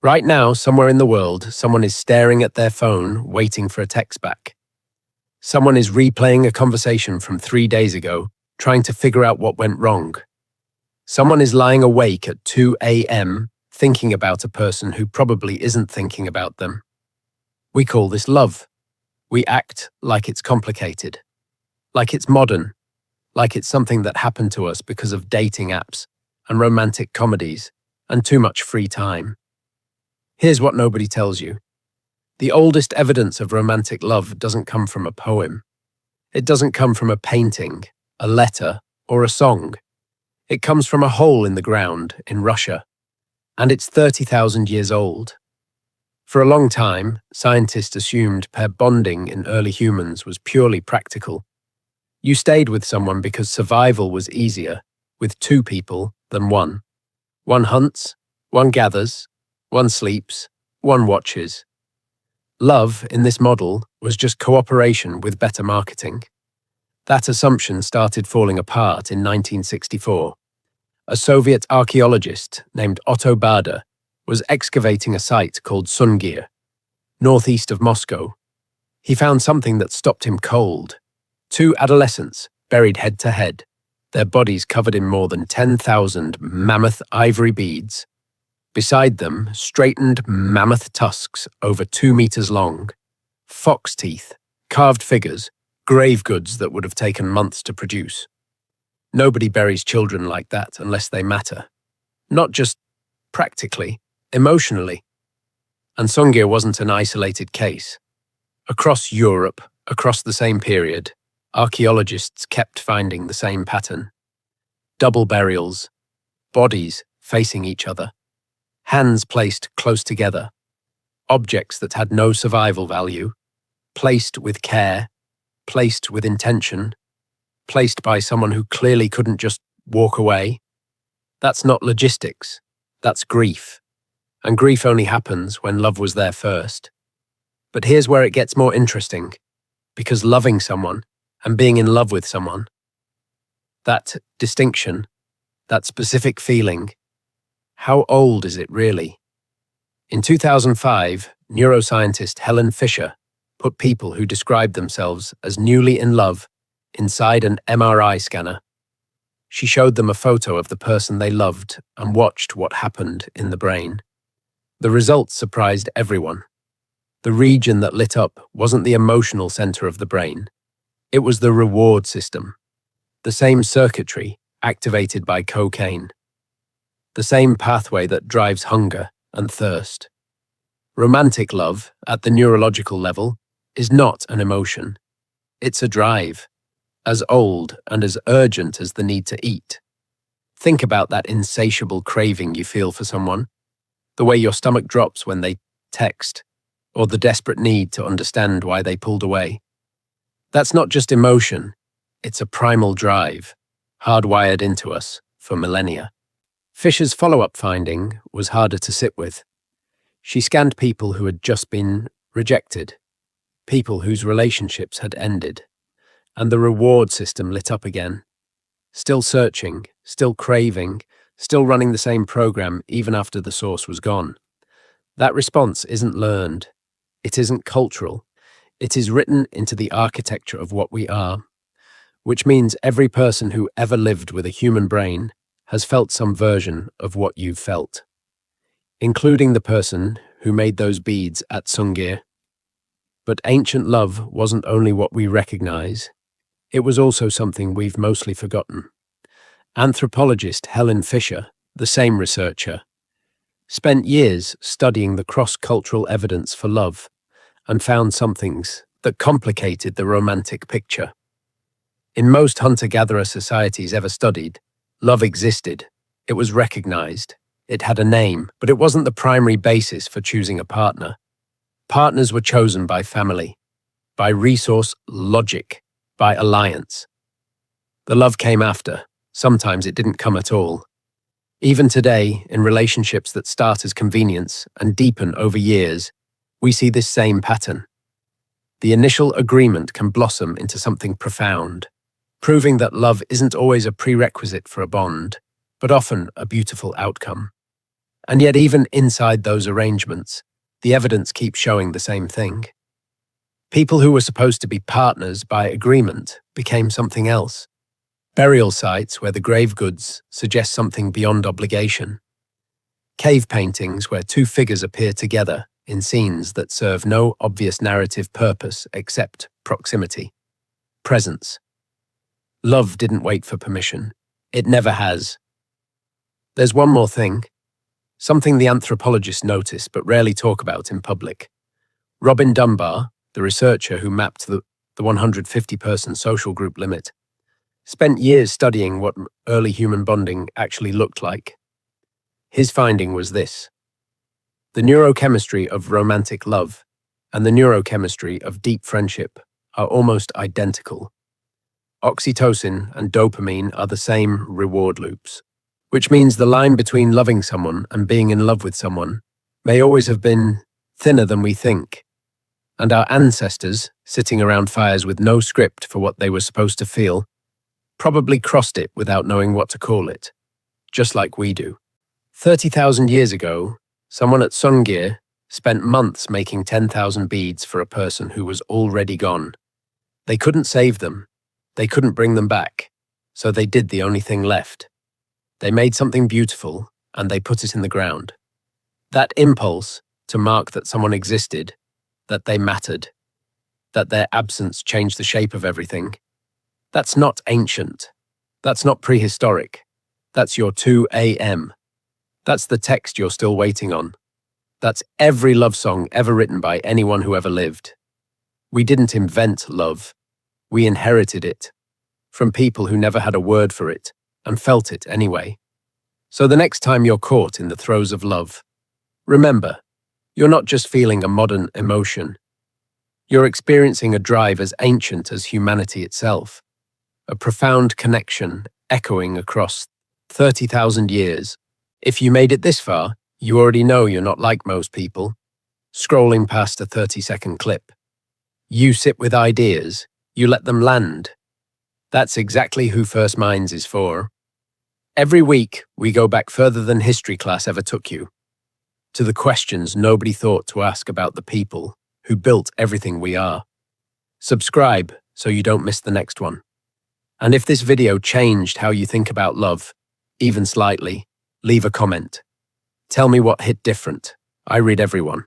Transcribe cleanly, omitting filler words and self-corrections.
Right now, somewhere in the world, someone is staring at their phone, waiting for a text back. Someone is replaying a conversation from 3 days ago, trying to figure out what went wrong. Someone is lying awake at 2 a.m., thinking about a person who probably isn't thinking about them. We call this love. We act like it's complicated, like it's modern, like it's something that happened to us because of dating apps and romantic comedies and too much free time. Here's what nobody tells you. The oldest evidence of romantic love doesn't come from a poem. It doesn't come from a painting, a letter, or a song. It comes from a hole in the ground in Russia, and it's 30,000 years old. For a long time, scientists assumed pair bonding in early humans was purely practical. You stayed with someone because survival was easier with two people than one. One hunts, one gathers, one sleeps, one watches. Love, in this model, was just cooperation with better marketing. That assumption started falling apart in 1964. A Soviet archaeologist named Otto Bader was excavating a site called Sungir, northeast of Moscow. He found something that stopped him cold. Two adolescents, buried head to head, their bodies covered in more than 10,000 mammoth ivory beads. Beside them, straightened mammoth tusks over 2 meters long, fox teeth, carved figures, grave goods that would have taken months to produce. Nobody buries children like that unless they matter. Not just practically, emotionally. And Sungir wasn't an isolated case. Across Europe, across the same period, archaeologists kept finding the same pattern. Double burials, bodies facing each other, hands placed close together, objects that had no survival value, placed with care, placed with intention, placed by someone who clearly couldn't just walk away. That's not logistics, that's grief. And grief only happens when love was there first. But here's where it gets more interesting, because loving someone and being in love with someone, that distinction, that specific feeling, how old is it really? In 2005, neuroscientist Helen Fisher put people who described themselves as newly in love inside an MRI scanner. She showed them a photo of the person they loved and watched what happened in the brain. The results surprised everyone. The region that lit up wasn't the emotional center of the brain. It was the reward system, the same circuitry activated by cocaine, the same pathway that drives hunger and thirst. Romantic love, at the neurological level, is not an emotion. It's a drive, as old and as urgent as the need to eat. Think about that insatiable craving you feel for someone, the way your stomach drops when they text, or the desperate need to understand why they pulled away. That's not just emotion, it's a primal drive, hardwired into us for millennia. Fisher's follow-up finding was harder to sit with. She scanned people who had just been rejected, people whose relationships had ended, and the reward system lit up again. Still searching, still craving, still running the same program even after the source was gone. That response isn't learned. It isn't cultural. It is written into the architecture of what we are, which means every person who ever lived with a human brain has felt some version of what you've felt, including the person who made those beads at Sungir. But ancient love wasn't only what we recognize, it was also something we've mostly forgotten. Anthropologist Helen Fisher, the same researcher, spent years studying the cross-cultural evidence for love and found some things that complicated the romantic picture. In most hunter-gatherer societies ever studied, love existed, it was recognized, it had a name, but it wasn't the primary basis for choosing a partner. Partners were chosen by family, by resource logic, by alliance. The love came after. Sometimes it didn't come at all. Even today, in relationships that start as convenience and deepen over years, we see this same pattern. The initial agreement can blossom into something profound, proving that love isn't always a prerequisite for a bond, but often a beautiful outcome. And yet even inside those arrangements, the evidence keeps showing the same thing. People who were supposed to be partners by agreement became something else. Burial sites where the grave goods suggest something beyond obligation. Cave paintings where two figures appear together in scenes that serve no obvious narrative purpose except proximity. Presence. Love didn't wait for permission. It never has. There's one more thing. Something the anthropologists notice but rarely talk about in public. Robin Dunbar, the researcher who mapped the 150-person social group limit, spent years studying what early human bonding actually looked like. His finding was this: the neurochemistry of romantic love and the neurochemistry of deep friendship are almost identical. Oxytocin and dopamine are the same reward loops, which means the line between loving someone and being in love with someone may always have been thinner than we think. And our ancestors, sitting around fires with no script for what they were supposed to feel, probably crossed it without knowing what to call it, just like we do. 30,000 years ago, someone at Sungir spent months making 10,000 beads for a person who was already gone. They couldn't save them. They couldn't bring them back. So they did the only thing left. They made something beautiful and they put it in the ground. That impulse to mark that someone existed, that they mattered, that their absence changed the shape of everything, that's not ancient. That's not prehistoric. That's your 2 a.m. That's the text you're still waiting on. That's every love song ever written by anyone who ever lived. We didn't invent love. We inherited it from people who never had a word for it and felt it anyway. So the next time you're caught in the throes of love, remember, you're not just feeling a modern emotion. You're experiencing a drive as ancient as humanity itself, a profound connection echoing across 30,000 years. If you made it this far, you already know you're not like most people, scrolling past a 30-second clip. You sit with ideas, you let them land. That's exactly who First Minds is for. Every week, we go back further than history class ever took you, to the questions nobody thought to ask about the people who built everything we are. Subscribe so you don't miss the next one. And if this video changed how you think about love, even slightly, leave a comment. Tell me what hit different. I read everyone.